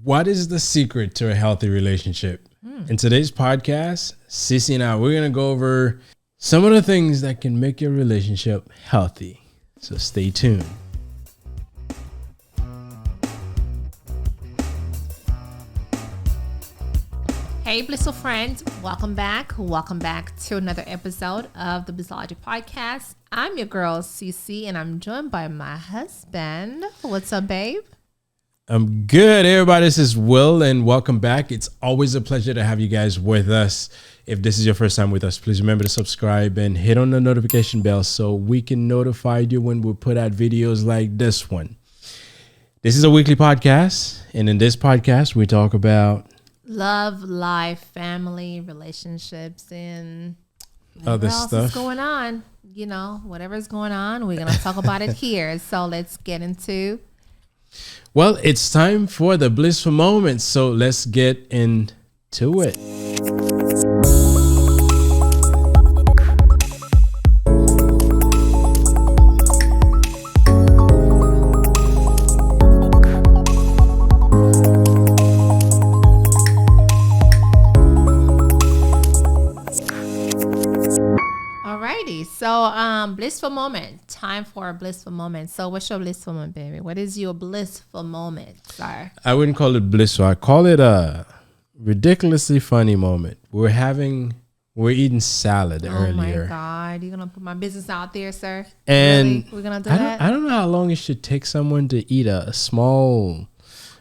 What is the secret to a healthy relationship? In today's podcast, Sissy and I, we're going to go over some of the things that can make your relationship healthy. So stay tuned. Hey, blissful friends. Welcome back. Welcome back to another episode of the Blissology Podcast. I'm your girl, Cece, and I'm joined by my husband. What's up, babe? I'm good, everybody. This is Will, and welcome back. It's always a pleasure to have you guys with us. If this is your first time with us, please remember to subscribe and hit on the notification bell so we can notify you when we put out videos like this one. This is a weekly podcast, and in this podcast, we talk about love, life, family, relationships, and other what else stuff is going on. You know, whatever's going on, we're going to talk about it here. So let's get into. Well, it's time for the blissful moments, so let's get into it. Alrighty, so blissful moment. Time for a blissful moment. So what's your blissful moment, baby? What is your blissful moment, sir? I wouldn't call it blissful. I call it a ridiculously funny moment. We're eating salad earlier. Oh my God, you're gonna put my business out there, sir? And really? We're gonna do that? I don't know how long it should take someone to eat a small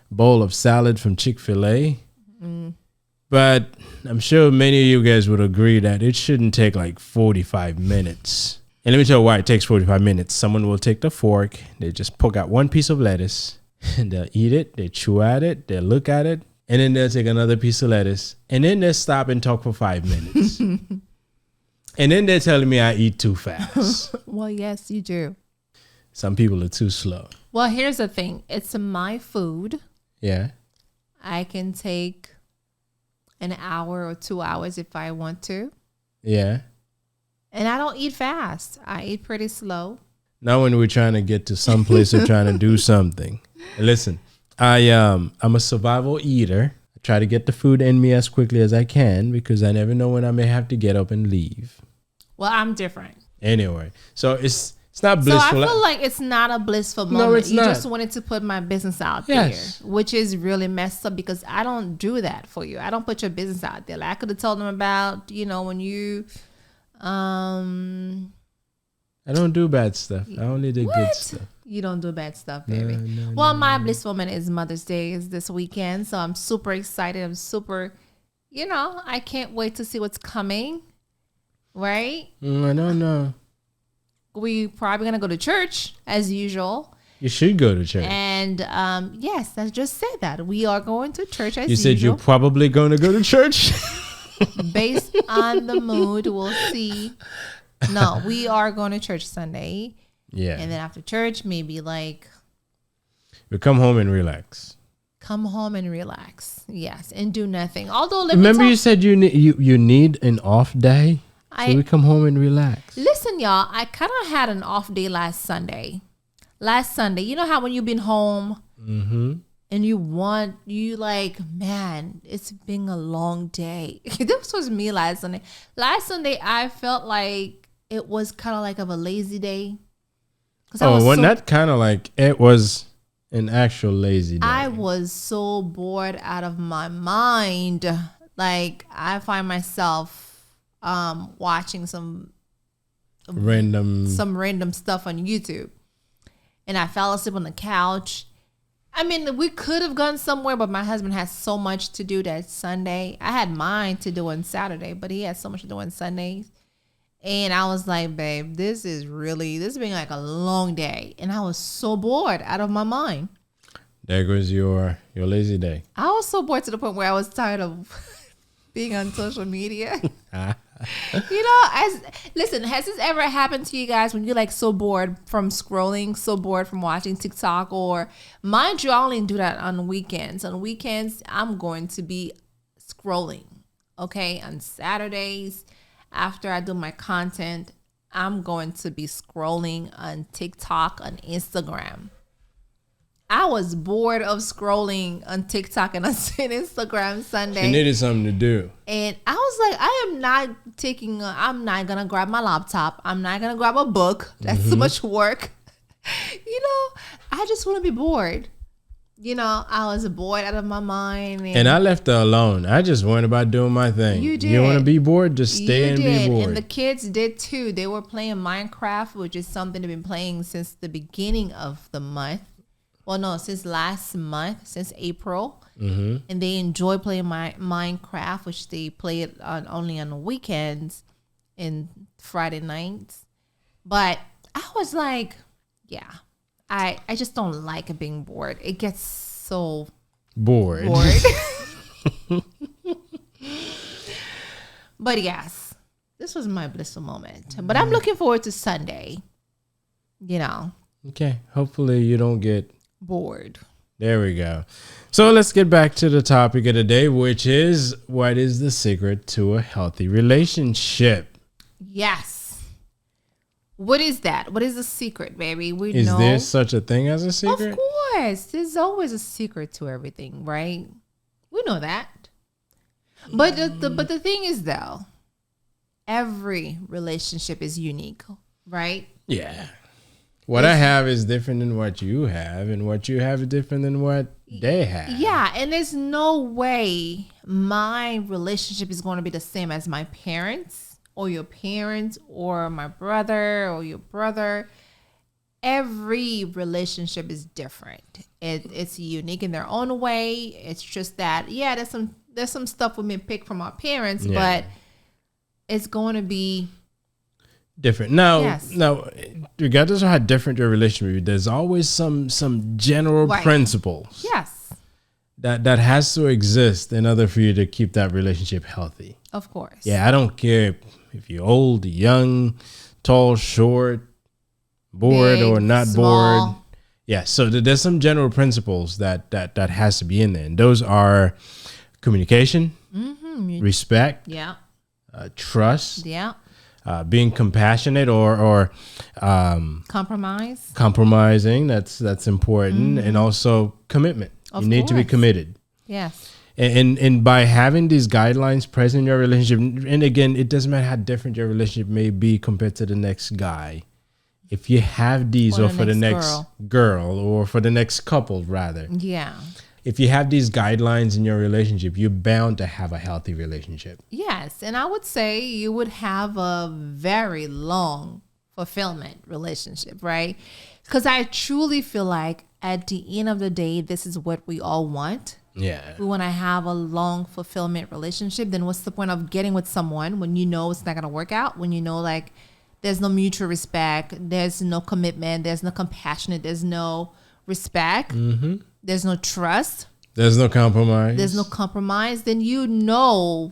bowl of salad from Chick-fil-A. But I'm sure many of you guys would agree that it shouldn't take like 45 minutes. And let me tell you why it takes 45 minutes. Someone will take the fork, they just poke out one piece of lettuce, and they'll eat it, they chew at it, they'll look at it, and then they'll take another piece of lettuce, and then they'll stop and talk for 5 minutes. And then they're telling me I eat too fast. Well, yes, you do. Some people are too slow. Well, here's the thing. It's my food. Yeah. I can take an hour or 2 hours if I want to. Yeah. And I don't eat fast. I eat pretty slow. Now when we're trying to get to some place or trying to do something. Listen, I'm a survival eater. I try to get the food in me as quickly as I can because I never know when I may have to get up and leave. Well, I'm different. Anyway, so it's not blissful. So I feel like it's not a blissful moment. No, it's you not. just wanted to put my business out Yes. there, which is really messed up because I don't do that for you. I don't put your business out there. Like I could have told them about, when you, I don't do bad stuff. I only do good stuff. You don't do bad stuff, baby. No, well, my blissful moment is Mother's Day is this weekend. So I'm super excited. I'm super, I can't wait to see what's coming. Right? I don't know. We probably going to go to church as usual. You should go to church. And yes, I just said that. We are going to church as You said usual. you're probably going to go to church? Based on the mood, we'll see. No, we are going to church Sunday. Yeah. And then after church, maybe like We come home and relax. come home and relax. Yes, and do nothing. Although, Remember you said you need an off day? So we come home and relax. Listen, y'all, I kind of had an off day last Sunday. You know how when you've been home and man, it's been a long day. This was me last Sunday. Last Sunday, I felt like it was kind of like of a lazy day. It was an actual lazy day. I was so bored out of my mind. Like I find myself watching some random stuff on YouTube, and I fell asleep on the couch. I mean, we could have gone somewhere, but my husband has so much to do that Sunday. I had mine to do on Saturday, but he had so much to do on Sundays. And I was like, babe, this has been like a long day. And I was so bored out of my mind. There goes your lazy day. I was so bored to the point where I was tired of being on social media. Has this ever happened to you guys when you're like so bored from scrolling, so bored from watching TikTok? Or mind you, I only do that on weekends. On weekends, I'm going to be scrolling. Okay, on Saturdays, after I do my content, I'm going to be scrolling on TikTok, on Instagram. I was bored of scrolling on TikTok and on Instagram Sunday. She needed something to do. And I was like, I'm not going to grab my laptop. I'm not going to grab a book. That's too much work. I just want to be bored. I was bored out of my mind. And I left her alone. I just went about doing my thing. You did. You want to be bored? Just stay and be bored. And the kids did too. They were playing Minecraft, which is something they've been playing since the beginning of the month. Well, no, since last month, since April. Mm-hmm. And they enjoy playing Minecraft, which they play it only on the weekends and Friday nights. But I was like, yeah, I just don't like being bored. It gets so bored. But yes, this was my blissful moment. But I'm looking forward to Sunday. Okay. Hopefully you don't get bored. There we go. So let's get back to the topic of the day, which is, what is the secret to a healthy relationship? Yes. What is that? What is the secret, baby? Is there such a thing as a secret? Of course. There's always a secret to everything, right? We know that. But the thing is, though, every relationship is unique, right? Yeah. What I have is different than what you have, and what you have is different than what they have. Yeah, and there's no way my relationship is going to be the same as my parents or your parents or my brother or your brother. Every relationship is different. It's unique in their own way. It's just that, yeah, there's some stuff we may pick from our parents, but it's going to be different. Now, regardless of how different your relationship is, there's always some general principles. Yes. That has to exist in order for you to keep that relationship healthy. Of course. Yeah, I don't care if you're old, young, tall, short, bored, big, or not small. Bored. Yeah, so there's some general principles that has to be in there. And those are communication, respect, trust, being compassionate or compromising. That's important, and also commitment. You need to be committed. Yes. And by having these guidelines present in your relationship, and again, it doesn't matter how different your relationship may be compared to the next guy. If you have these, or for the next girl, or for the next couple, rather. Yeah. If you have these guidelines in your relationship, you're bound to have a healthy relationship. Yes. And I would say you would have a very long fulfillment relationship, right? Because I truly feel like at the end of the day, this is what we all want. Yeah. We want to have a long fulfillment relationship. Then what's the point of getting with someone when you know it's not going to work out? When you know, like, there's no mutual respect, there's no commitment, there's no compassion, there's no respect, there's no trust, there's no compromise. Then you know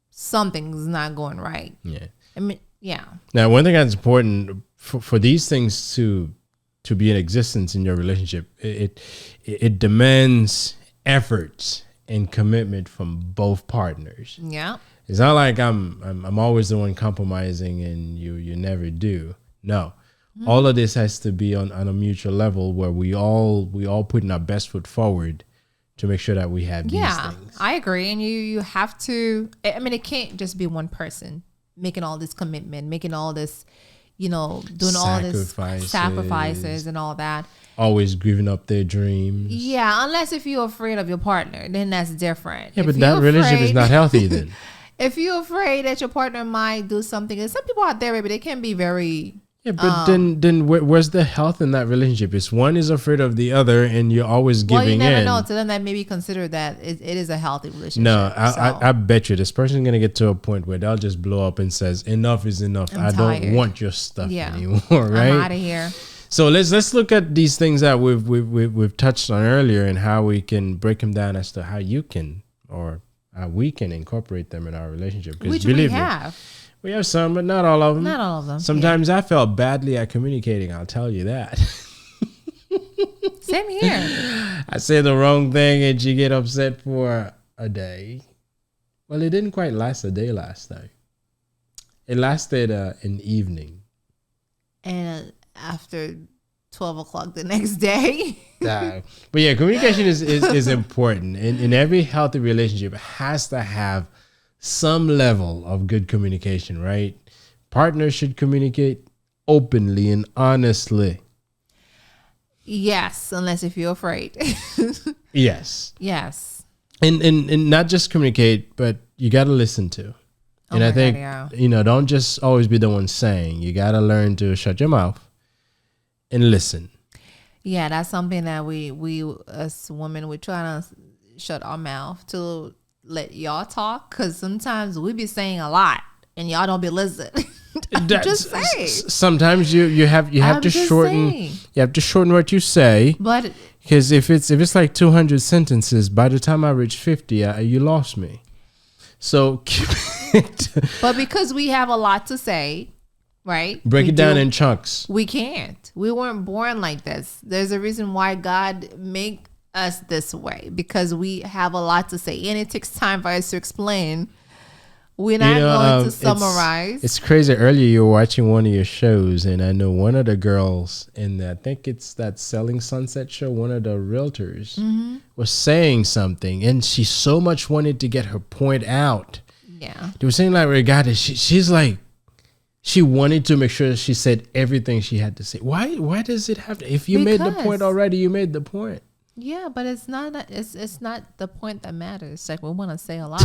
something's not going right. Yeah. I mean, yeah. Now, one thing that's important for these things to be in existence in your relationship, it demands efforts and commitment from both partners. Yeah. It's not like I'm always the one compromising and you never do. No. All of this has to be on a mutual level where we all putting our best foot forward to make sure that we have these things. I agree. And you have to, I mean, it can't just be one person making all this commitment, making all this, doing all this sacrifices and all that. Always giving up their dreams. Yeah, unless if you're afraid of your partner, then that's different. Yeah, but that relationship is not healthy then. If you're afraid that your partner might do something, and some people out there, maybe they can be very... Yeah, but then where's the health in that relationship? If one is afraid of the other and you're always giving in. Well, you never know. To them, that maybe consider that it is a healthy relationship. No, I bet you this person's going to get to a point where they'll just blow up and says, enough is enough. I don't want your stuff anymore, right? I'm out of here. So let's look at these things that we've touched on earlier and how we can break them down as to how you can or how we can incorporate them in our relationship. Which we have. We have some, but not all of them. Not all of them. Sometimes I felt badly at communicating. I'll tell you that. Same here. I say the wrong thing and you get upset for a day. Well, it didn't quite last a day last time. It lasted an evening. And after 12 o'clock the next day. But yeah, communication is important. In every healthy relationship, it has to have some level of good communication, right? Partners should communicate openly and honestly. Yes, unless if you're afraid. Yes. Yes. And not just communicate, but you got to listen to. And I think, don't just always be the one saying. You got to learn to shut your mouth and listen. Yeah, that's something that we as women, we try to shut our mouth to let y'all talk, because sometimes we be saying a lot and y'all don't be listening. Just say. Sometimes you have to shorten. You have to shorten what you say. But because if it's like 200 sentences, by the time I reach 50, you lost me. So keep it. But because we have a lot to say, right? Break it down in chunks. We can't. We weren't born like this. There's a reason why God made us this way, because we have a lot to say, and it takes time for us to explain. We're not going to summarize. It's crazy. Earlier, you were watching one of your shows, and I know one of the girls in I think it's that Selling Sunset show, one of the realtors was saying something, and she so much wanted to get her point out. Yeah. They were saying like, regardless, she's like, she wanted to make sure she said everything she had to say. Why does it have to? If you made the point already, you made the point. Yeah, but it's not the point that matters. Like, we want to say a lot.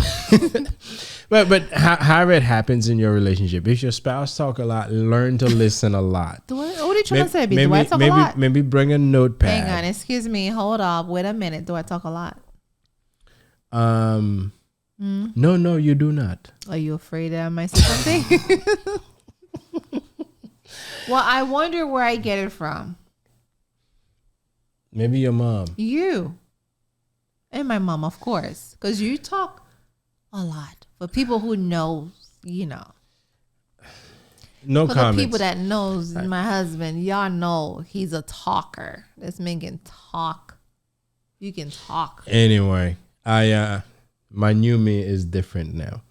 but however it happens in your relationship, if your spouse talk a lot, learn to listen a lot. What are you trying to say? Do I talk a lot? Maybe bring a notepad. Hang on, excuse me. Hold up. Wait a minute. Do I talk a lot? No, you do not. Are you afraid that I might say something? Well, I wonder where I get it from. Maybe your mom. You. And my mom, of course. Because you talk a lot. For people who know, No for comments. the people that knows my husband, y'all know he's a talker. This man can talk. You can talk. Anyway, my new me is different now.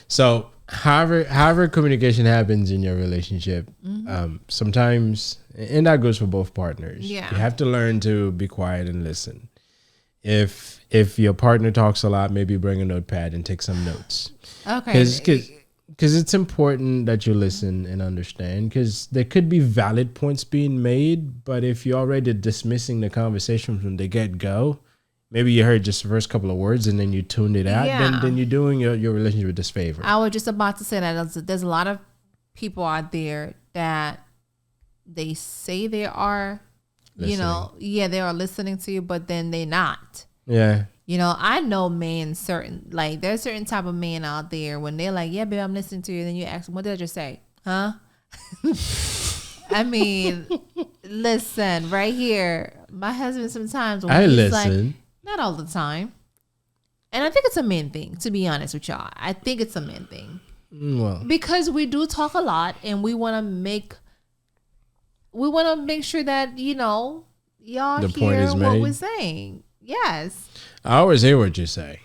So however communication happens in your relationship, sometimes, and that goes for both partners. Yeah. You have to learn to be quiet and listen. If your partner talks a lot, maybe bring a notepad and take some notes. Okay. Because it's important that you listen and understand, because there could be valid points being made, but if you're already dismissing the conversation from the get-go, maybe you heard just the first couple of words and then you tuned it out, then you're doing your relationship a disfavor. I was just about to say that there's a lot of people out there that they say they are, listening. They are listening to you, but then they're not. Yeah. I know men there's certain type of men out there when they're like, yeah, babe, I'm listening to you. And then you ask them, what did I just say? Huh? I mean, listen, right here, my husband sometimes, when he's listen. Like, not all the time. And I think it's a men thing, to be honest with y'all. I think it's a men thing. Well, because we do talk a lot, and we want to make sure that, y'all hear what we're saying. Yes. I always hear what you say.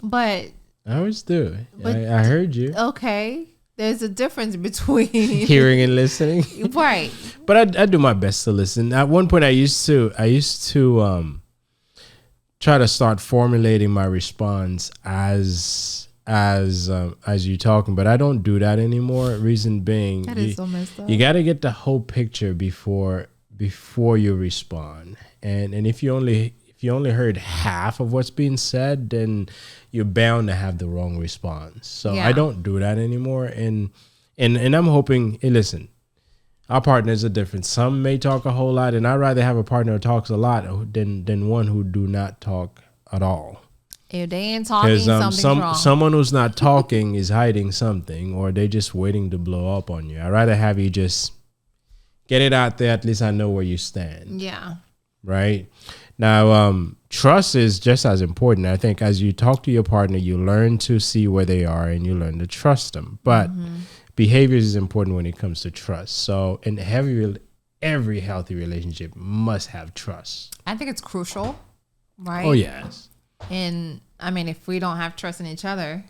But I always do. I heard you. Okay. There's a difference between hearing and listening. Right. But I do my best to listen. At one point I used to try to start formulating my response as you talking, but I don't do that anymore. Reason being, that is so messed up. You got to get the whole picture before you respond. And if you only heard half of what's being said, then you're bound to have the wrong response. So I don't do that anymore. And I'm hoping, hey, listen, our partners are different. Some may talk a whole lot, and I'd rather have a partner who talks a lot than one who do not talk at all. If they ain't talking, something's wrong. Someone who's not talking is hiding something, or they're just waiting to blow up on you. I'd rather have you just get it out there. At least I know where you stand. Yeah. Right? Now, trust is just as important. I think as you talk to your partner, you learn to see where they are and you learn to trust them. But behaviors is important when it comes to trust. So in every healthy relationship must have trust. I think it's crucial, right? Oh, yes. And I mean, if we don't have trust in each other,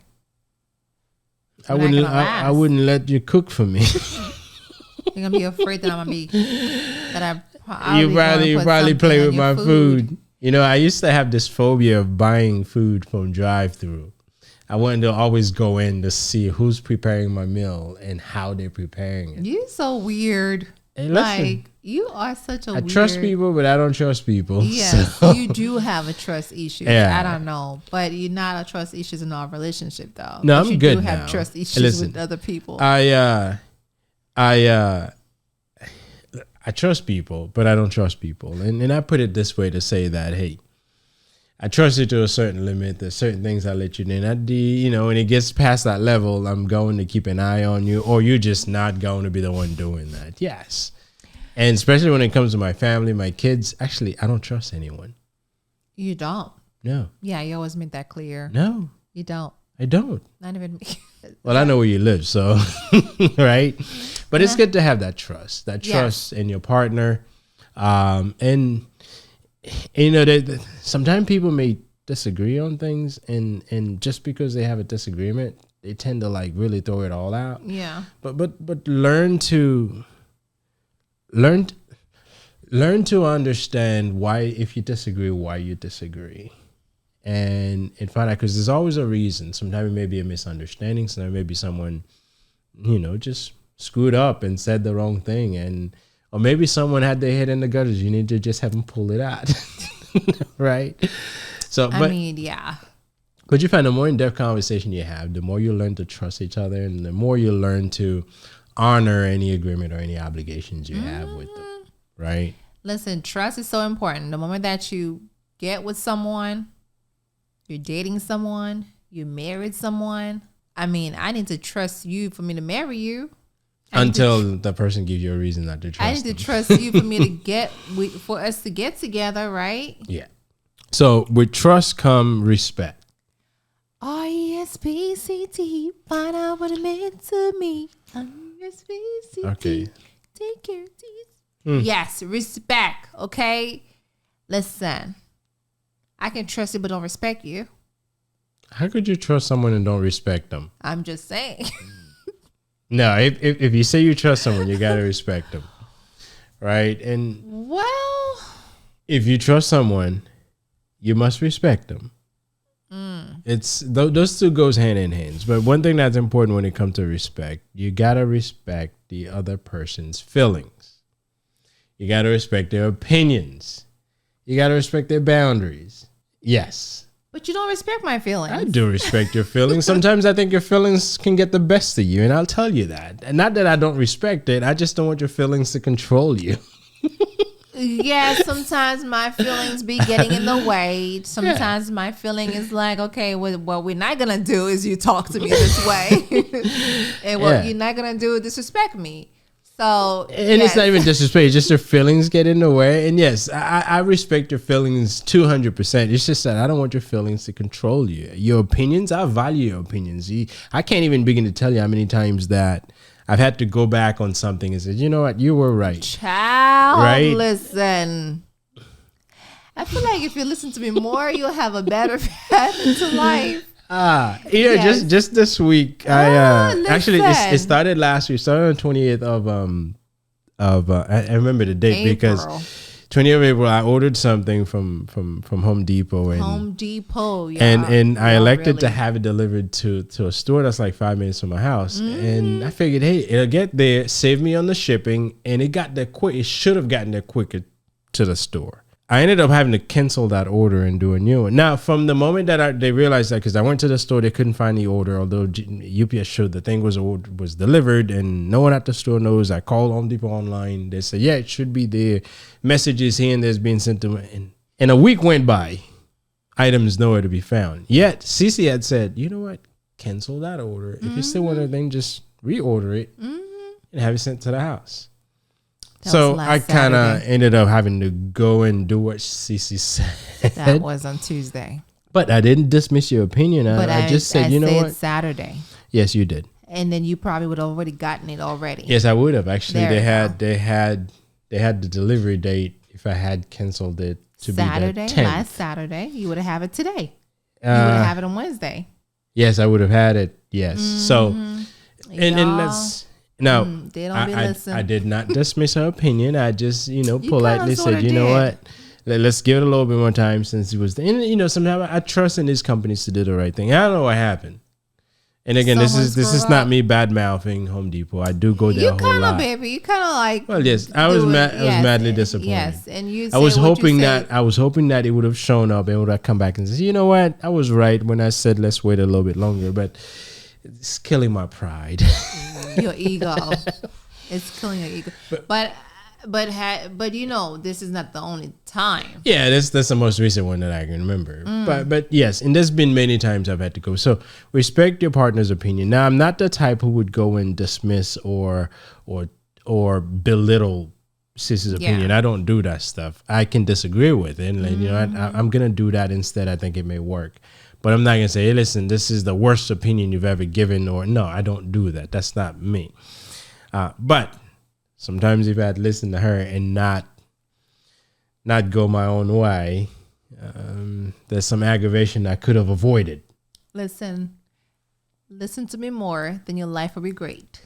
I wouldn't let you cook for me. You're gonna be afraid that I probably play with my food. You know, I used to have this phobia of buying food from drive-through. I wanted to always go in to see who's preparing my meal and how they're preparing it. You're so weird. Hey, listen, like, you are such a weird... I trust people, but I don't trust people. Yes, so. You do have a trust issue. Yeah. I don't know. But you're not a trust issues in our relationship, though. No, but I'm you good do now. have trust issues with other people. I trust people, but I don't trust people. And I put it this way to say that, hey, I trust you to a certain limit. There's certain things I let you in. When it gets past that level, I'm going to keep an eye on you, or you're just not going to be the one doing that. Yes. And especially when it comes to my family, my kids, actually, I don't trust anyone. You don't? No. Yeah, you always make that clear. No. You don't? I don't. Not even me. Well, I know where you live, so, right? But it's good to have that trust in your partner. And sometimes people may disagree on things, and just because they have a disagreement, they tend to like really throw it all out. Yeah. But learn to understand why, if you disagree, why you disagree. And find out, because there's always a reason. Sometimes it may be a misunderstanding. Sometimes maybe someone, just screwed up and said the wrong thing, or maybe someone had their head in the gutters. You need to just have them pull it out, right? So, yeah. But you find the more in-depth conversation you have, the more you learn to trust each other, and the more you learn to honor any agreement or any obligations you have with them, right? Listen, trust is so important. The moment that you get with someone, you're dating someone, you married someone. I need to trust you for me to marry you. Until the person gives you a reason not to trust I need to trust you for me to for us to get together, right? Yeah. So with trust come respect. RESPCT, find out what it meant to me. RESPCT, okay. Take care of these. Yes, respect, okay? Listen, I can trust you but don't respect you. How could you trust someone and don't respect them? I'm just saying. No, if you say you trust someone, you got to respect them, right? And if you trust someone, you must respect them. It's those two goes hand in hand. But one thing that's important when it comes to respect, you got to respect the other person's feelings. You got to respect their opinions. You got to respect their boundaries. Yes. But you don't respect my feelings. I do respect your feelings. Sometimes I think your feelings can get the best of you, and I'll tell you that. And not that I don't respect it. I just don't want your feelings to control you. Yeah, sometimes my feelings be getting in the way. Sometimes my feeling is like, okay, what we're not going to do is you talk to me this way. And what you're not going to do is disrespect me. So, and it's not even disrespect, it's just your feelings get in the way. And yes, I respect your feelings 200%. It's just that I don't want your feelings to control you. Your opinions, I value your opinions. I can't even begin to tell you how many times that I've had to go back on something and say, you know what, you were right. Child, right? Listen. I feel like if you listen to me more, you'll have a better path into life. Yes. Just this week. Actually it started last week. Started on 28th of I remember the date April. Because 20th of April I ordered something from Home Depot and I elected to have it delivered to a store that's like 5 minutes from my house. And I figured, hey, it'll get there, save me on the shipping, and it got there quick. It should have gotten there quicker to the store. I ended up having to cancel that order and do a new one. Now, from the moment that they realized that, because I went to the store, they couldn't find the order, although UPS showed the thing was delivered and no one at the store knows. I called Home Depot online. They said, yeah, it should be there. Messages here and there's being sent to me. And a week went by. Items nowhere to be found. Yet, Cece had said, you know what? Cancel that order. If you still want a thing, just reorder it and have it sent to the house. So I kind of ended up having to go and do what Cece said. That was on Tuesday. But I didn't dismiss your opinion. I just said, you know what? Saturday. Yes, you did. And then you probably would have already gotten it already. Yes, I would have. Actually, they had the delivery date if I had canceled it to Saturday, be the 10th. Last Saturday. You would have had it today. You would have it on Wednesday. Yes, I would have had it. Yes. So, and Now, they don't be listening. I did not dismiss her opinion. I just, politely said, you know what? Let's give it a little bit more time since it was. And, sometimes I trust in these companies to do the right thing. I don't know what happened. And again, this is not me bad mouthing Home Depot. I do go there a whole lot. Baby, you kind of like. Well, yes, I was madly disappointed. Yes, and I was hoping that it would have shown up and would have come back and said, you know what, I was right when I said let's wait a little bit longer, but it's killing my pride. Your ego, it's killing your ego. But this is not the only time. Yeah, that's the most recent one that I can remember. But yes, and there's been many times I've had to go. So respect your partner's opinion. Now, I'm not the type who would go and dismiss or belittle Sis's opinion. I don't do that stuff. I can disagree with it, and I'm gonna do that instead. I think it may work, but I'm not gonna say, hey, listen, this is the worst opinion you've ever given, or no, I don't do that. That's not me. But sometimes if I had listened to her and not go my own way, there's some aggravation I could have avoided. Listen to me more, then your life will be great.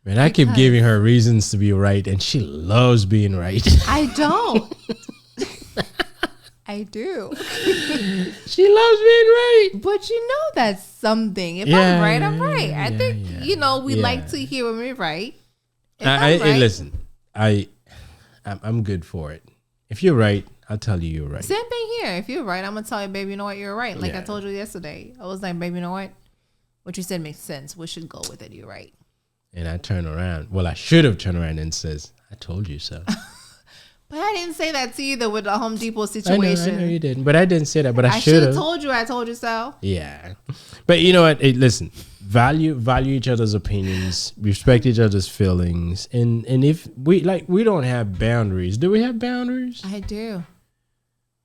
Man, I keep giving her reasons to be right, and she loves being right. I don't. I do. She loves being right. But that's something. If I'm right, I'm right. I think, we like to hear when we're right. Listen, I'm good for it. If you're right, I'll tell you you're right. Same thing here. If you're right, I'm gonna tell you, baby, you know what, you're right. Like I told you yesterday, I was like, baby, you know what you said makes sense. We should go with it. You're right. And I turn around. Well, I should have turned around and says, I told you so. But I didn't say that to you though with the Home Depot situation. I know you didn't, but I didn't say that. But I should have told you. I told you so. Yeah, but you know what? Hey, listen. Value each other's opinions, respect each other's feelings, and if we don't have boundaries. Do we have boundaries? I do.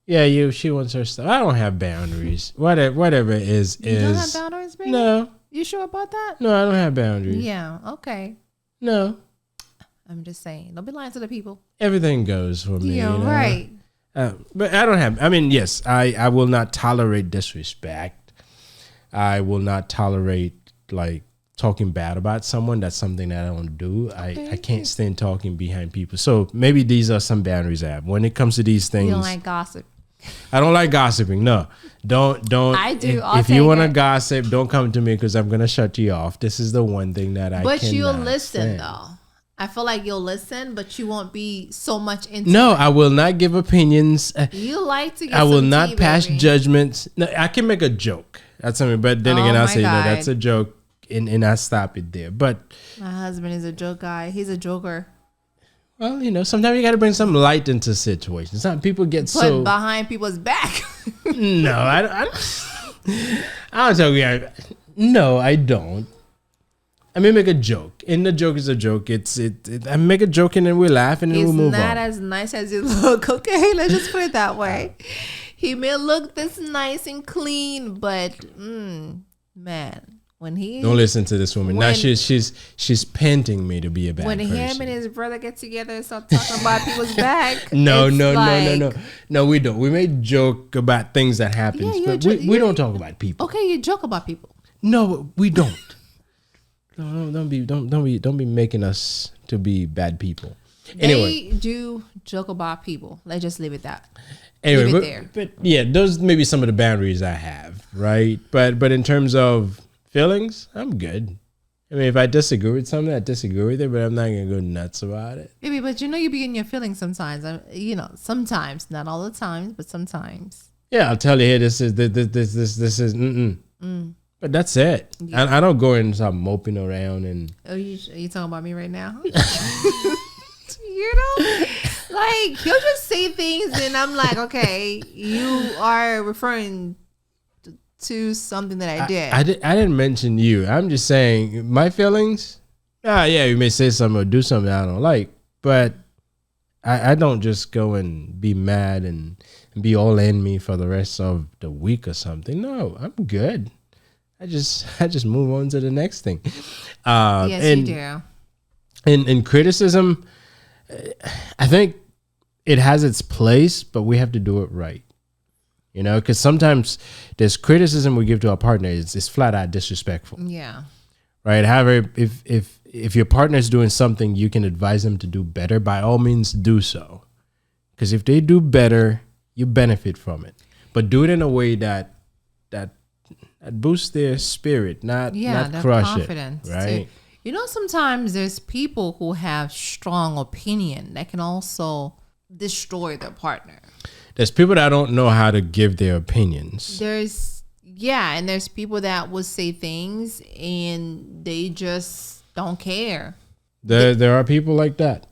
Yeah, she wants her stuff. I don't have boundaries. Whatever it is. You don't have boundaries, baby? No. You sure about that? No, I don't have boundaries. Yeah. Okay. No. I'm just saying. Don't be lying to the people. Everything goes for me. Yeah, right. But I don't have. I mean, yes, I will not tolerate disrespect. I will not tolerate talking bad about someone. That's something that I don't do. I can't stand talking behind people. So maybe these are some boundaries I have. When it comes to these things. You don't like gossip. I don't like gossiping. No, don't. I do. If you want to gossip, don't come to me because I'm going to shut you off. This is the one thing that I cannot But you'll listen stand. though. I feel like you'll listen, but you won't be so much into No, it. I will not give opinions. You like to get I will some not tea, pass baby. judgments. No, I can make a joke. That's something, but then again, I'll say, no, that's a joke. And I stop it there. But my husband is a joke guy. He's a joker. Well, sometimes you got to bring some light into situations. Some people get Put behind people's back. No, I don't tell you. No, I don't. I may make a joke, and the joke is a joke. I make a joke, and then we laugh, and then we move on. He's not as nice as you look. Okay, let's just put it that way. He may look this nice and clean, but man. When he don't listen to this woman now, she's painting me to be a bad person. When him and his brother get together and start talking about people's back, no, we don't. We may joke about things that happens, but we don't talk about people. Okay, you joke about people. No, we don't. No, don't be making us to be bad people. Anyway, they do joke about people. Let's just leave it that. Anyway, leave it there. But yeah, those may be some of the boundaries I have, right? But in terms of feelings, I'm good. I mean, if I disagree with something, I disagree with it, but I'm not gonna go nuts about it. Baby, but you be in your feelings sometimes. Sometimes, not all the times, but sometimes. Yeah, I'll tell you here. This is. But that's it. Yeah. I don't go and start moping around and. Oh, you talking about me right now? Like he'll just say things, and I'm like, okay, you are referring to something that I did. I didn't mention you. I'm just saying my feelings. Yeah, you may say something or do something I don't like, but I don't just go and be mad and be all in me for the rest of the week or something. No, I'm good. I just move on to the next thing. Yes, you do. In criticism, I think it has its place, but we have to do it right. Because sometimes there's criticism we give to our partner is flat out disrespectful. Yeah. right? However, if your partner is doing something you can advise them to do better, by all means do so. Because if they do better, you benefit from it. But do it in a way that boosts their spirit, not crush confidence it, right? Too. Sometimes there's people who have strong opinion that can also destroy their partner. There's people that don't know how to give their opinions. And there's people that will say things and they just don't care. There are people like that.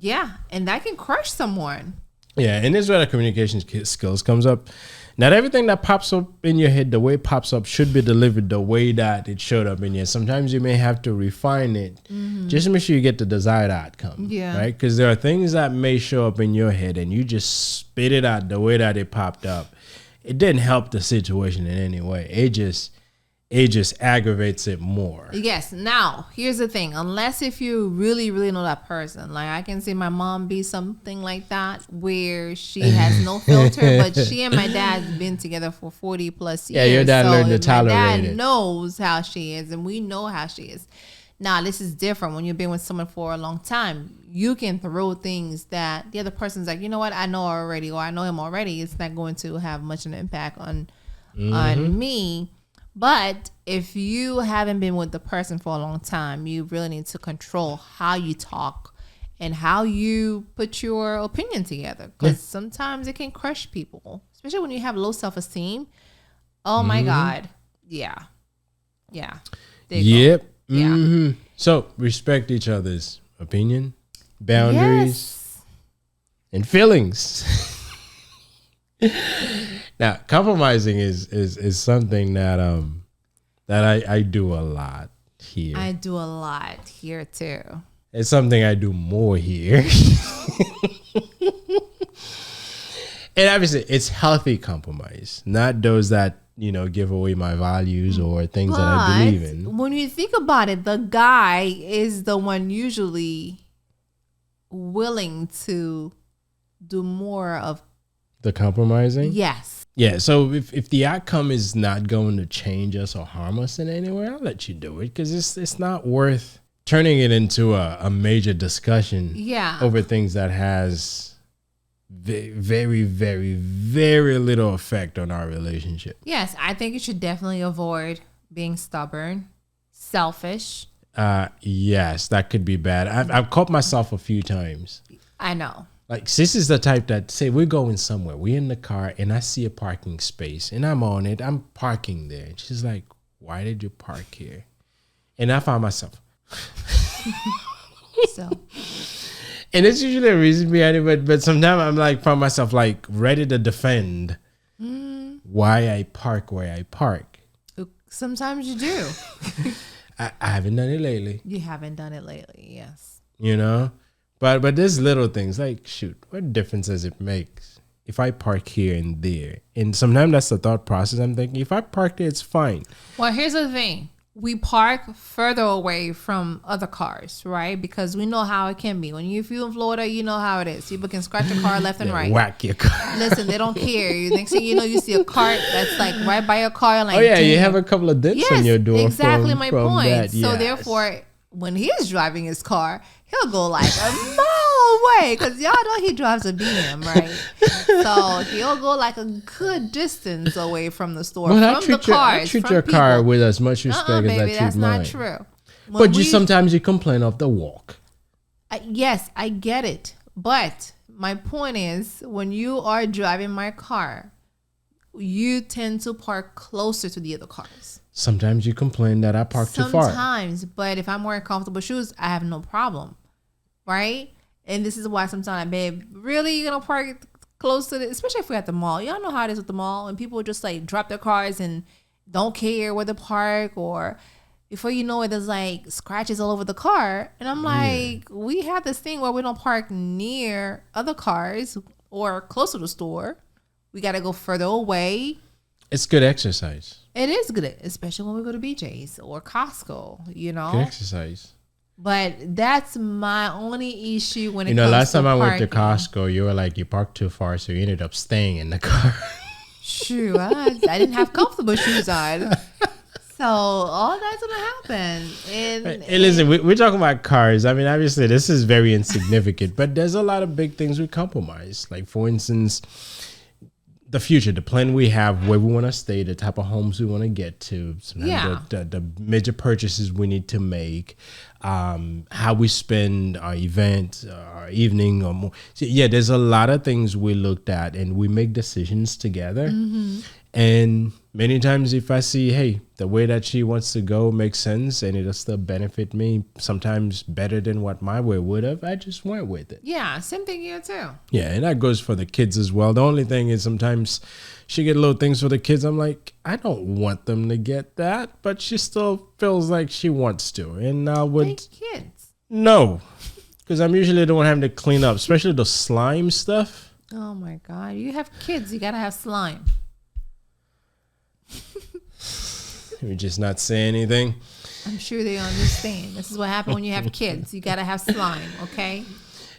Yeah, and that can crush someone. Yeah, and this is where the communication skills comes up. Not everything that pops up in your head, the way it pops up, should be delivered the way that it showed up in your head. Sometimes you may have to refine it just to make sure you get the desired outcome. Yeah. Right? Because there are things that may show up in your head and you just spit it out the way that it popped up. It didn't help the situation in any way. It just aggravates it more. Yes. Now, here's the thing. Unless if you really, really know that person. Like I can see my mom be something like that where she has no filter, but she and my dad have been together for 40 plus years. Yeah, your dad learned to tolerate it. My dad knows how she is and we know how she is. Now, this is different when you've been with someone for a long time. You can throw things that the other person's like, you know what, I know already, or I know him already. It's not going to have much of an impact on me. But if you haven't been with the person for a long time, you really need to control how you talk and how you put your opinion together. Because sometimes it can crush people, especially when you have low self-esteem. Oh, my God. Yeah. Yeah. Yep. Yeah. So respect each other's opinion, boundaries, and feelings. Now, compromising is something that I do a lot here. I do a lot here too. It's something I do more here. And obviously, it's healthy compromise, not those that give away my values or things that I believe in. When you think about it, the guy is the one usually willing to do more of the compromising. Yes. Yeah. So if the outcome is not going to change us or harm us in any way, I'll let you do it because it's not worth turning it into a major discussion. Over things that has very, very, very little effect on our relationship. Yes, I think you should definitely avoid being stubborn, selfish. Yes, that could be bad. I've caught myself a few times. I know. Like, sis is the type that, say, we're going somewhere. We're in the car, and I see a parking space, and I'm on it. I'm parking there. And she's like, why did you park here? And I found myself. So... And it's usually a reason behind it, but sometimes I'm like, find myself like ready to defend why I park where I park. Sometimes you do. I haven't done it lately. You haven't done it lately, yes. But there's little things like, shoot, what difference does it make if I park here and there? And sometimes that's the thought process I'm thinking. If I park there, it's fine. Well, here's the thing. We park further away from other cars, right? Because we know how it can be. If you're in Florida, you know how it is. People can scratch your car left and right. Whack your car. Listen, they don't care. Next thing you know, you see a cart that's like right by your car. Like, oh, yeah, you have a couple of dents on your door. Exactly my point. That, so therefore, when he's driving his car, he'll go like a mile away because y'all know he drives a BM, right? So he'll go like a good distance away from the store. Well, I treat your car with as much respect as I treat mine. That's not true. But sometimes you complain of the walk. Yes, I get it. But my point is, when you are driving my car, you tend to park closer to the other cars. Sometimes you complain that I park too far. Sometimes, but if I'm wearing comfortable shoes, I have no problem, right? And this is why sometimes, babe, really you gonna park close to it, especially if we're at the mall. Y'all know how it is with the mall, and people just like drop their cars and don't care where they park, or before you know it, there's like scratches all over the car. And I'm like, we have this thing where we don't park near other cars or close to the store. We got to go further away. It's good exercise. It is good, especially when we go to BJ's or Costco, Good exercise. But that's my only issue when it comes to last time I went to parking. Costco, you were like, you parked too far, so you ended up staying in the car. True. I didn't have comfortable shoes on. So all that's gonna happen. Hey, listen, we're talking about cars. I mean, obviously, this is very insignificant, but there's a lot of big things we compromise. Like, for instance, the future, the plan we have, where we want to stay, the type of homes we want to get to, the major purchases we need to make, how we spend our event, our evening, or more. So, yeah, there's a lot of things we looked at, and we make decisions together. Mm-hmm. And many times if I see, hey, the way that she wants to go makes sense and it'll still benefit me, sometimes better than what my way would have, I just went with it. Yeah, same thing here too. Yeah, and that goes for the kids as well. The only thing is sometimes she get little things for the kids. I'm like, I don't want them to get that, but she still feels like she wants to. And I would... kids. No, because I'm usually the one having to clean up, especially the slime stuff. Oh my God, you have kids, you gotta have slime. We just not say anything. I'm sure they understand. This is what happens when you have kids. You gotta have slime, okay?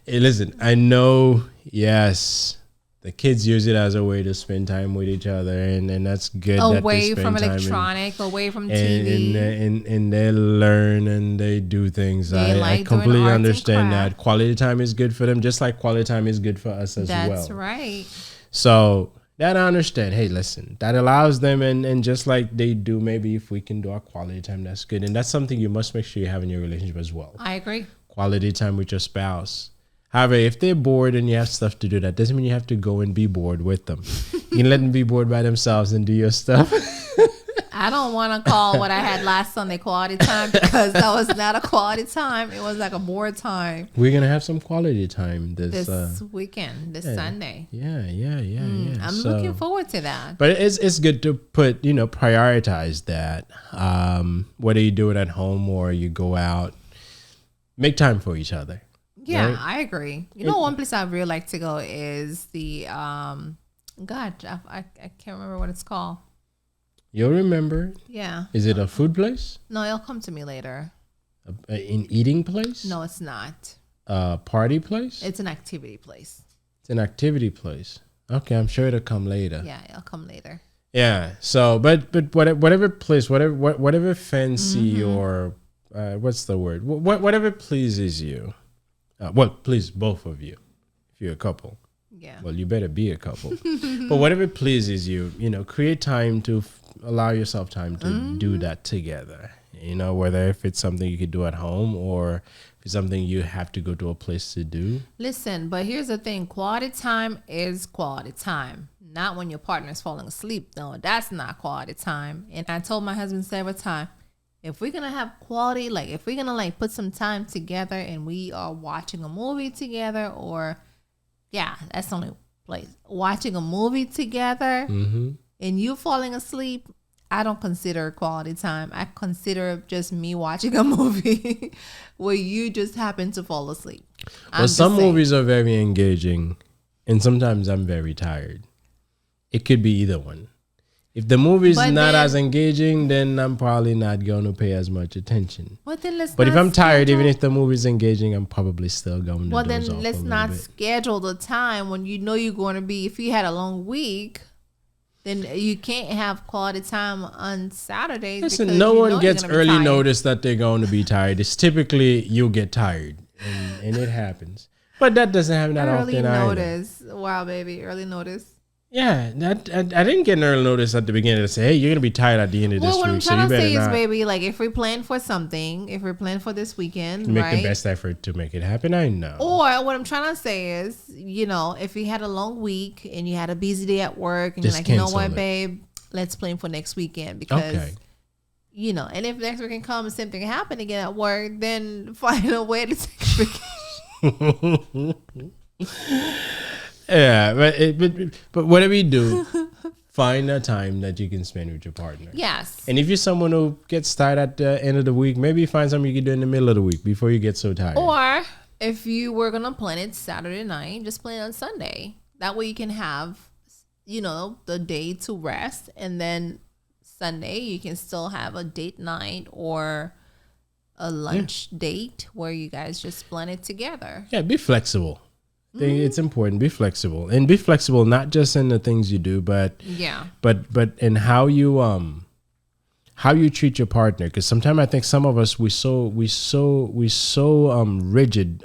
Hey, listen, I know, yes, the kids use it as a way to spend time with each other, and that's good. Away from electronic, away from TV. And they learn and they do things. I completely understand that. Quality time is good for them, just like quality time is good for us as well. That's right. So... that I understand. Hey, listen, that allows them, and just like they do, maybe if we can do our quality time, that's good. And that's something you must make sure you have in your relationship as well. I agree. Quality time with your spouse. However, if they're bored and you have stuff to do, that doesn't mean you have to go and be bored with them. You can let them be bored by themselves and do your stuff. I don't want to call what I had last Sunday quality time, because that was not a quality time. It was like a bored time. We're going to have some quality time this weekend, this Sunday. Yeah. I'm looking forward to that. But it's good to put, prioritize that. Whether you do it at home or you go out, make time for each other. Yeah, right? I agree. One place I really like to go is the, I can't remember what it's called. You'll remember. Yeah. Is it a food place? No, it'll come to me later. An eating place? No, it's not. A party place? It's an activity place. It's an activity place. Okay, I'm sure it'll come later. Yeah, it'll come later. Yeah. So, but whatever place, whatever fancy or what's the word? Whatever pleases you. Please both of you, if you're a couple. Yeah. Well, you better be a couple. But whatever pleases you, create time to allow yourself time to do that together. Whether if it's something you could do at home or if it's something you have to go to a place to do. Listen, but here's the thing. Quality time is quality time. Not when your partner is falling asleep. No, that's not quality time. And I told my husband several times, if we're going to have quality, like if we're going to like put some time together and we are watching a movie together, or yeah, that's the only place. Watching a movie together and you falling asleep, I don't consider quality time. I consider just me watching a movie where you just happen to fall asleep. Well, some movies are very engaging and sometimes I'm very tired. It could be either one. If the movie's not as engaging, then I'm probably not going to pay as much attention. But if I'm tired, even if the movie's engaging, I'm probably still going to doze off a little bit. Well, then let's not schedule the time when you know you're going to be. If you had a long week, then you can't have quality time on Saturdays. Listen, no one gets early notice that they're going to be tired. It's typically you'll get tired, and it happens. But that doesn't happen that often either. Early notice. Wow, baby, early notice. Yeah, I didn't get an early notice at the beginning to say, hey, you're going to be tired at the end of this week. What I'm trying to say is, baby, like if we plan for something, if we're planning for this weekend, make the best effort to make it happen, I know. Or what I'm trying to say is, if you had a long week and you had a busy day at work and just you're like, you know what, babe, let's plan for next weekend because, and if next weekend comes and something happen again at work, then find a way to take a vacation. Yeah, but whatever you do, find a time that you can spend with your partner. Yes. And if you're someone who gets tired at the end of the week, maybe find something you can do in the middle of the week before you get so tired. Or if you were going to plan it Saturday night, just plan it on Sunday. That way you can have, the day to rest. And then Sunday you can still have a date night or a lunch date where you guys just plan it together. Yeah, be flexible. It's important. Be flexible, and be flexible not just in the things you do, but in how you how you treat your partner. Because sometimes I think some of us we so rigid,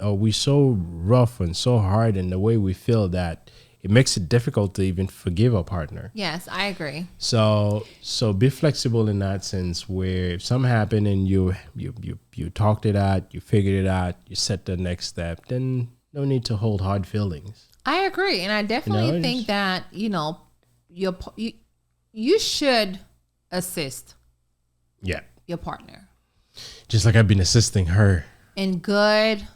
or we so rough and so hard in the way we feel that it makes it difficult to even forgive a partner. Yes, I agree. So be flexible in that sense, where if something happened and you talked it out, you figured it out, you set the next step, then no need to hold hard feelings. I agree, and I definitely think that you should assist. Yeah. Your partner. Just like I've been assisting her. In good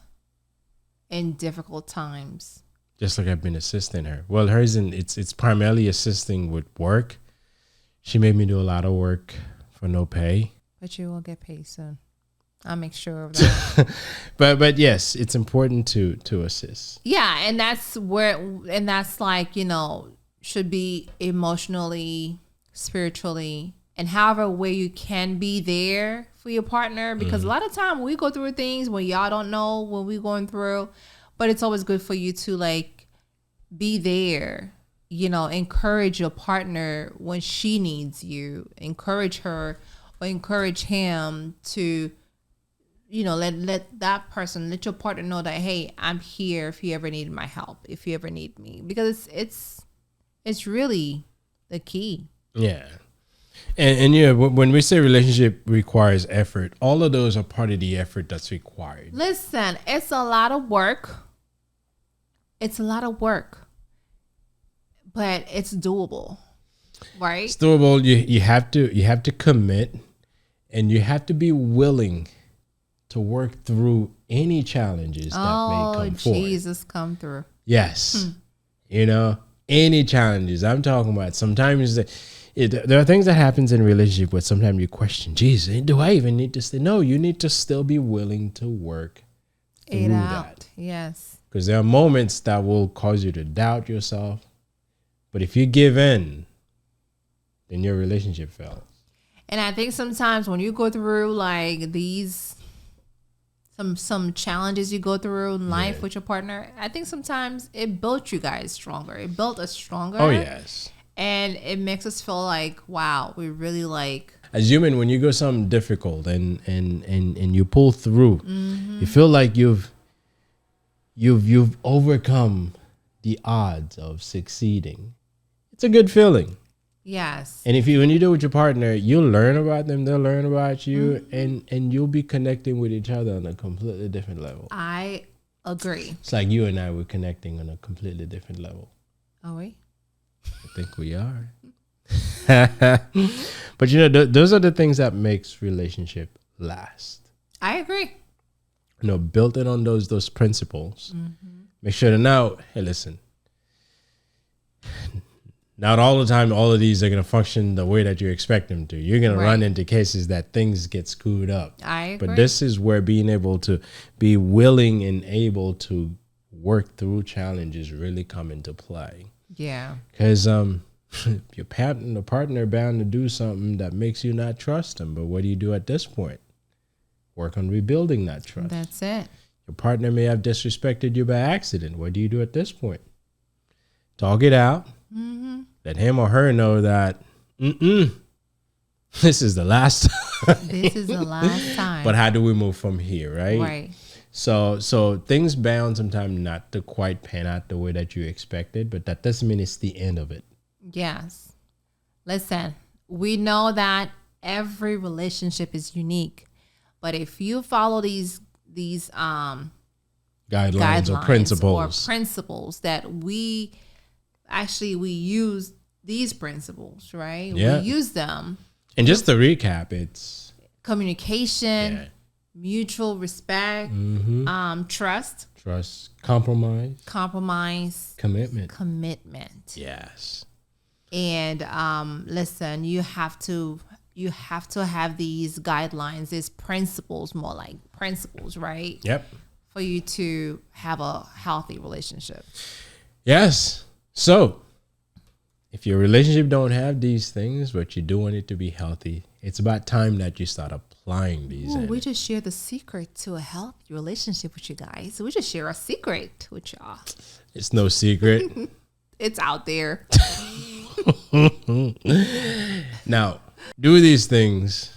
and difficult times. Just like I've been assisting her. Well, hers it's primarily assisting with work. She made me do a lot of work for no pay. But you will get paid soon. I'll make sure of that. but yes, it's important to assist. Yeah, and that's like, should be emotionally, spiritually, and however way you can be there for your partner. Because a lot of time we go through things when y'all don't know what we're going through, but it's always good for you to like be there, encourage your partner when she needs you, encourage her or encourage him to, let your partner know that, hey, I'm here if you ever need my help, if you ever need me, because it's really the key. Yeah. And when we say relationship requires effort, all of those are part of the effort that's required. Listen, it's a lot of work. It's a lot of work, but it's doable, right? It's doable. You have to commit, and you have to be willing to work through any challenges that may come forward. Jesus, come through. Yes. Any challenges. I'm talking about sometimes there are things that happens in a relationship where sometimes you question, Jesus, do I even need to stay? No, you need to still be willing to work through it out. that. Yes. Because there are moments that will cause you to doubt yourself. But if you give in, then your relationship fails. And I think sometimes when you go through like these some challenges you go through in life with your partner, I think sometimes it built you guys stronger. It built us stronger. Oh, yes. And it makes us feel like, wow, we really like. As human, when you go something difficult and you pull through, you feel like you've overcome the odds of succeeding. It's a good feeling. Yes. And when you do it with your partner, you'll learn about them, they'll learn about you, and you'll be connecting with each other on a completely different level. I agree. It's like you and I were connecting on a completely different level. Are we? I think we are. But those are the things that makes relationship last. I agree. Built it on those principles. Make sure to now, hey, listen. Not all the time, all of these are going to function the way that you expect them to. You're going to run into cases that things get screwed up. I agree. But this is where being able to be willing and able to work through challenges really come into play. Yeah. Because your partner bound to do something that makes you not trust them. But what do you do at this point? Work on rebuilding that trust. That's it. Your partner may have disrespected you by accident. What do you do at this point? Talk it out. Let him or her know that, this is the last time. This is the last time. But how do we move from here, right? Right. So things bound sometimes not to quite pan out the way that you expected, but that doesn't mean it's the end of it. Yes. Listen, we know that every relationship is unique, but if you follow these guidelines or principles that we use these principles, right? Yeah. We use them. And just to recap, it's communication, mutual respect, trust, compromise, commitment. Yes. And listen, you have to have these guidelines, these principles, more like principles, right? Yep. For you to have a healthy relationship. Yes. So, if your relationship don't have these things, but you do want it to be healthy, it's about time that you start applying these. Ooh, we just share the secret to a healthy relationship with you guys. We just share a secret with y'all. It's no secret. It's out there. Now, Do these things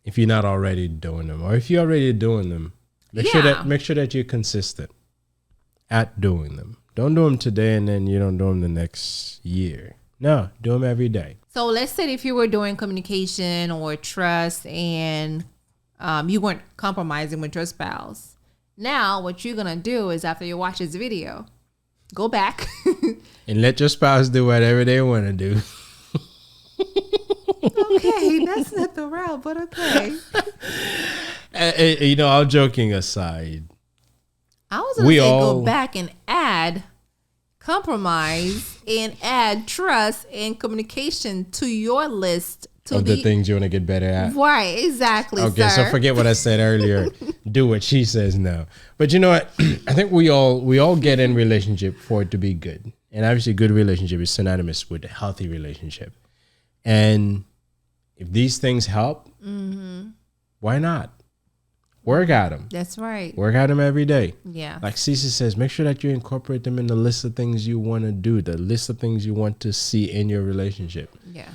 if you're not already doing them, or if you're already doing them, make sure that you're consistent at doing them. Don't do them today and then you don't do them the next year. No, do them every day. So let's say if you were doing communication or trust and you weren't compromising with your spouse. Now, what you're going to do is after you watch this video, go back. And let your spouse do whatever they want to do. Okay, that's not the route, but okay. All joking aside. I was going to say go back and add compromise and add trust and communication to your list. Of the things you want to get better at. Right, exactly. Okay, sir. so forget what I said earlier. Do what she says now. But you know what? I think we all get in relationship for it to be good. And obviously good relationship is synonymous with a healthy relationship. And if these things help, why not? Work at them. That's right. Work at them every day. Yeah. Like Cece says, make sure that you incorporate them in the list of things you want to do, the list of things you want to see in your relationship. Yeah.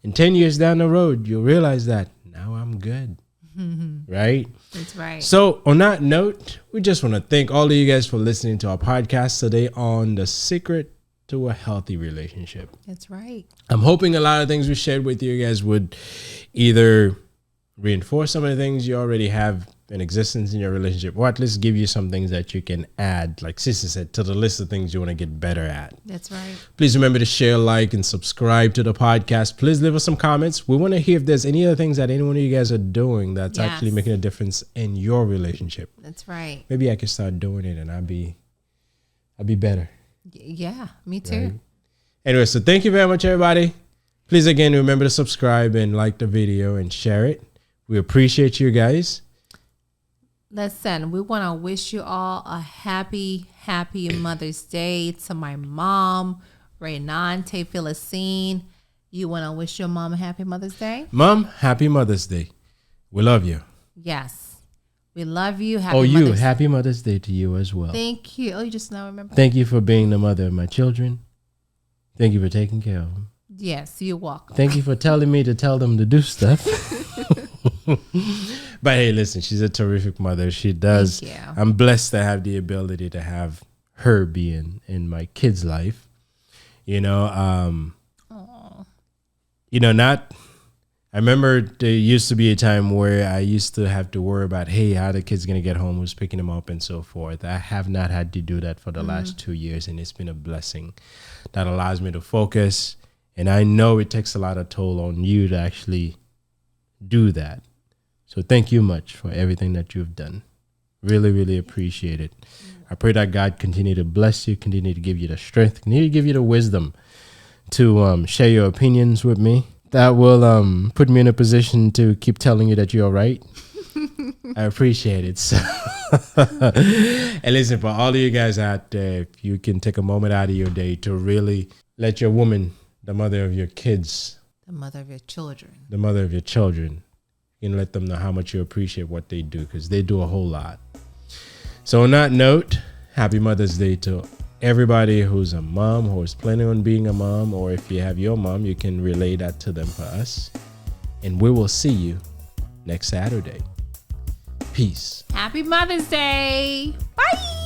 In 10 years down the road, you'll realize that now I'm good. Right? That's right. So on that note, we just want to thank all of you guys for listening to our podcast today on the secret to a healthy relationship. That's right. I'm hoping a lot of things we shared with you guys would either reinforce some of the things you already have in existence in your relationship, or at least give you some things that you can add, like Sister said, to the list of things you want to get better at. That's right. Please remember to share, like, and subscribe to the podcast. Please leave us some comments. We want to hear if there's any other things that any one of you guys are doing that's actually making a difference in your relationship. That's right. Maybe I could start doing it and I'd be better. Yeah, me too. Right? Anyway, so thank you very much, everybody. Please, again, remember to subscribe and like the video and share it. We appreciate you guys. Listen, we want to wish you all a happy Mother's Day to my mom, Renante Philistine. You want to wish your mom a happy Mother's Day? Mom, happy Mother's Day. We love you. Yes. We love you. Happy Mother's Day to you as well. Thank you. Oh, you just now remember. Thank you for being the mother of my children. Thank you for taking care of them. Yes, you're welcome. Thank you for telling me to tell them to do stuff. But hey, listen, she's a terrific mother. She does. Thank you. I'm blessed to have the ability to have her be in my kid's life. I remember there used to be a time where I used to have to worry about, hey, how the kid's going to get home, who's picking them up and so forth. I have not had to do that for the last 2 years, and it's been a blessing that allows me to focus. And I know it takes a lot of toll on you to actually do that. So thank you much for everything that you've done. Really, really appreciate it. I pray that God continue to bless you, continue to give you the strength, continue to give you the wisdom to share your opinions with me. That will put me in a position to keep telling you that you're right. I appreciate it. So and listen, for all of you guys out there, if you can take a moment out of your day to really let your woman, the mother of your kids, the mother of your children, you can let them know how much you appreciate what they do, because they do a whole lot. So on that note, happy Mother's Day to everybody who's a mom, who's planning on being a mom, or if you have your mom, you can relay that to them for us. And we will see you next Saturday. Peace. Happy Mother's Day. Bye.